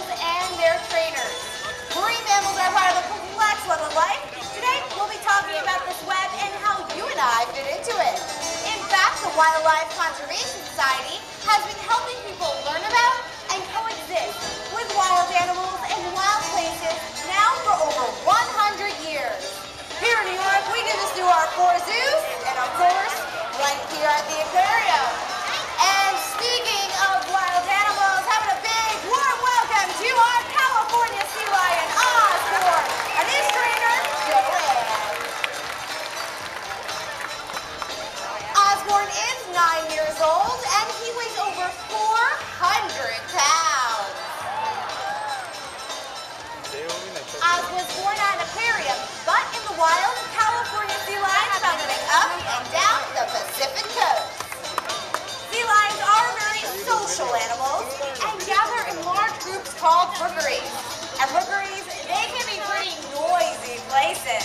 animals and their trainers. Marine mammals are part of a complex web of life. Today, we'll be talking about this web and how you and I fit into it. In fact, the Wildlife Conservation Society has been helping people learn about and coexist with wild animals and wild places now for over 100 years. Here in New York, we do this through our 4 zoos and, of course, right here at the Aquarium. And speaking of wild animals, having a big warm welcome to our California sea lion, Osborne, and his trainer, Joanne. Osborne is 9 years old, and he weighs over 400 pounds. Oz was born at an aquarium, but in the wild, California sea lions found their way up and down the Pacific coast. Sea lions are very social animals and gather in large groups called rookeries. And rookeries, they can be pretty noisy places.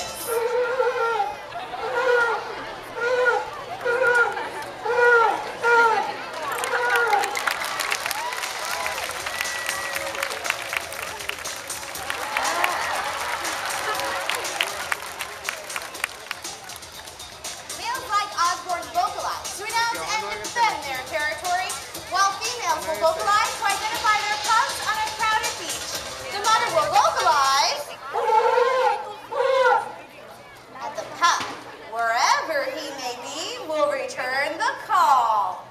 Males like Osborne vocalize to announce and defend their territory, while females will vocalize to identify their cubs on a crowded beach. The mother will vocalize, and the pup, wherever he may be, will return the call.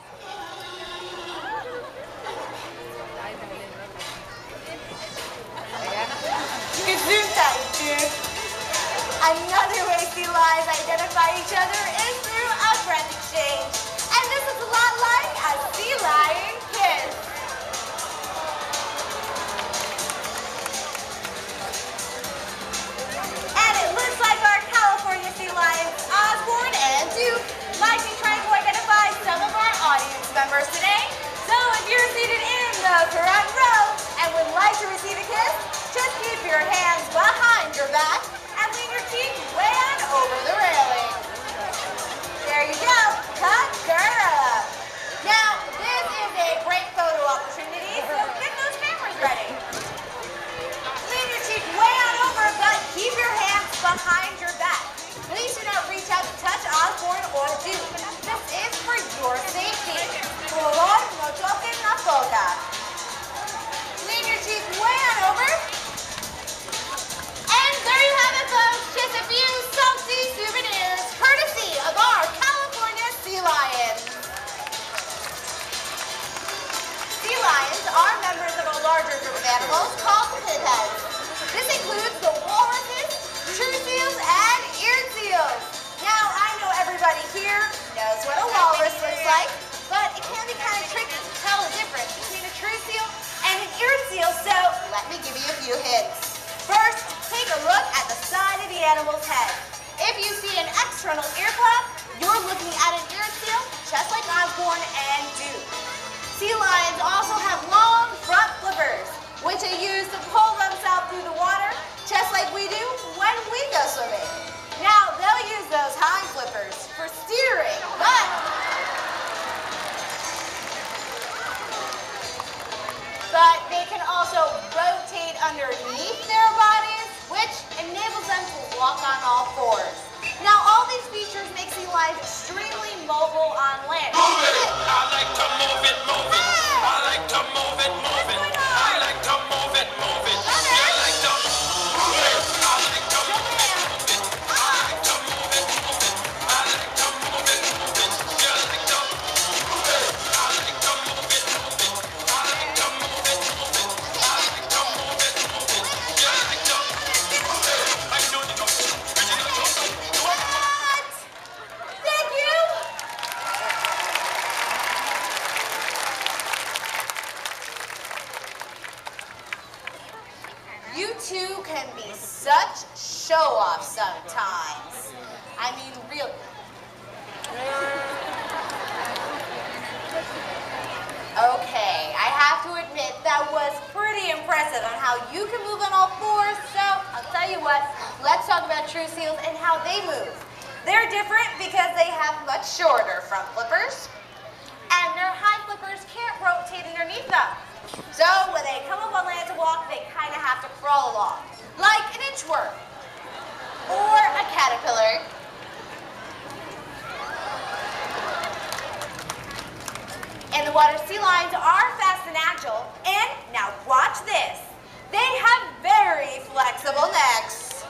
Gesundheit, dude. Another way sea lions identify each other is through a breath exchange. And this is a lot like a sea lion kiss. And it looks like our California sea lions, Osborne and Duke, might be trying to identify some of our audience members today. So if you're seated in the front row and would like to receive a kiss, just keep your hands behind your back and lean your cheek way on over the railing. There you go. Kakura. Now, this is a great photo opportunity, so get those cameras ready. Lean your cheek way on over, but keep your hands behind your back. Please do not reach out to touch Osborne or Duke. This is for your safety. Por favor, no toquen la boca. Lean your cheek way on over. And there you have it, folks. Just a few salty souvenirs, courtesy of our California sea lions. Sea lions are members of a larger group of animals called pinheads. This includes the walruses, true seals, and eared seals. Now, I know everybody here knows what a walrus looks like, but it can be kind of tricky to tell the difference between a true seal and an eared seal, so let me give you a few hints. First, take a look at the side of the animal's head. If you see an external ear flap, you're looking at an eared seal, just like Osborne and Duke. Sea lions also have long front flippers, which they use to pull themselves through the water, just like we do when we go swimming. Now, they'll use those hind flippers for steering, but they can also rotate underneath their bodies, which enables them to walk on all fours. Now, all these features make sea lions extremely mobile on land. Move it! I like to move it, move it. I like to move it, move it. I like to move it, move it. You like to move it. I like to move it, move it. I like to move it, move it. I like to move it, move it. You like to move it. I like to move it, move it. I like to move it, move it. I like to move it, move it. You like to move it. I know the original Thank you! You two can be such show-offs sometimes. I mean, really. Okay, I have to admit that was pretty impressive on how you can move on all fours, so I'll tell you what, let's talk about true seals and how they move. They're different because they have much shorter front flippers, and their hind flippers can't rotate underneath them. So when they come up on land to walk, they kind of have to crawl along, like an inchworm or a caterpillar. In the water, sea lions are fast and agile, and now watch this. They have very flexible necks.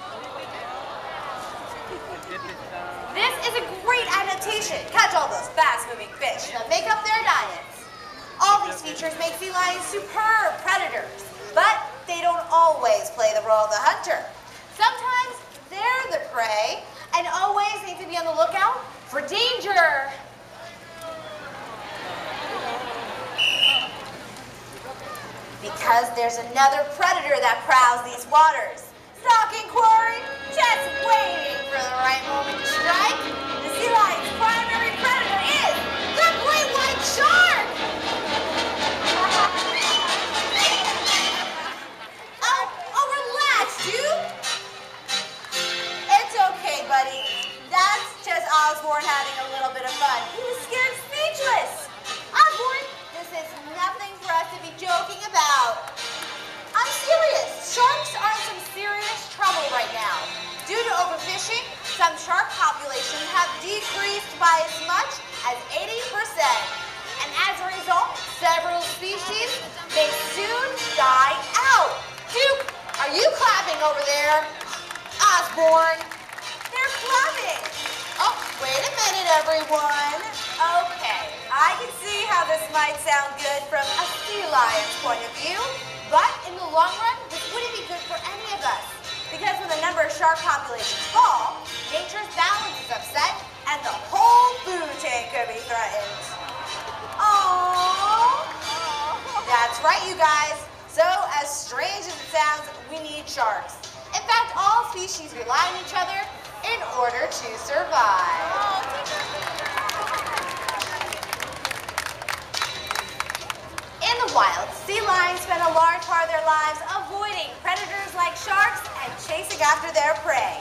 This is a great adaptation. Catch all those fast-moving fish that make up their diets. All these features make sea lions superb predators, but they don't always play the role of the hunter. Sometimes they're the prey and always need to be on the lookout for danger. Because there's another predator that prowls these waters. Stalking quarry, just waiting for the right moment to strike. The sea lion's primary predator is the great white shark. Oh, relax, dude. It's okay, buddy. That's just Osborne having a little bit of fun. He was scared speechless. Osborne, this is nothing for us to be joking about. I'm serious. Sharks are in some serious trouble right now. Due to overfishing, some shark populations have decreased by as much as 80%. And as a result, several species may soon die out. Duke, are you clapping over there? Osborne, they're clapping. Oh, wait a minute, everyone. Okay, I can see how this might sound good from a sea lion's point of view, but in the long run, this wouldn't be good for any of us. Because when the number of shark populations fall, nature's balance is upset, and the whole food chain could be threatened. Aww. That's right, you guys. So, as strange as it sounds, we need sharks. In fact, all species rely on each other in order to survive. In the wild, sea lions spend a large part of their lives avoiding predators like sharks and chasing after their prey.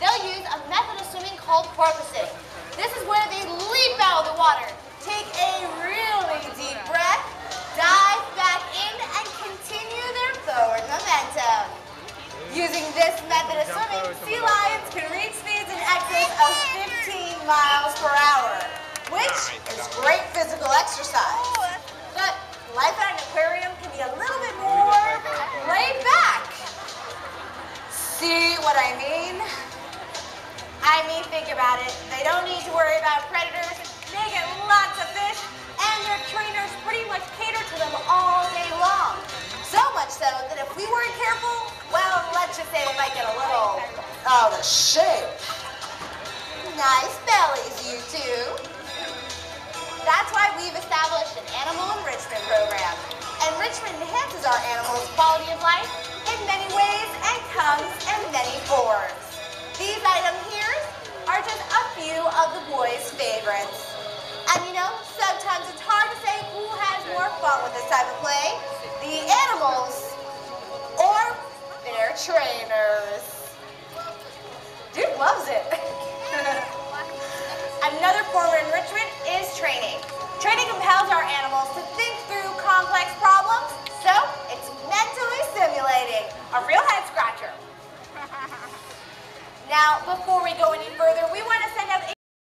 They'll use a method of swimming called porpoising. This is where they leap out of the water, take a really deep breath, dive back in, and continue their forward momentum. Using this method of swimming, sea lions can reach speeds in excess of 15 miles per hour, which is great physical exercise. But life at an aquarium can be a little bit more laid back. See what I mean? I mean, think about it. They don't need to worry about predators. They get lots of fish, and their trainers pretty much cater to them all day long. So much so that if we weren't careful, well, let's just say they might get a little out of shape. Nice bellies, you two. That's why we've established an animal enrichment program. Enrichment enhances our animals' quality of life in many ways and comes in many forms. These items here are just a few of the boys' favorites. And you know, sometimes it's hard to say who has more fun with this type of play, the animals or their trainers. Dude loves it. Another form of enrichment is training. Training compels our animals to think through complex problems, so it's mentally stimulating. A real head scratcher. Now, before we go any further, we want to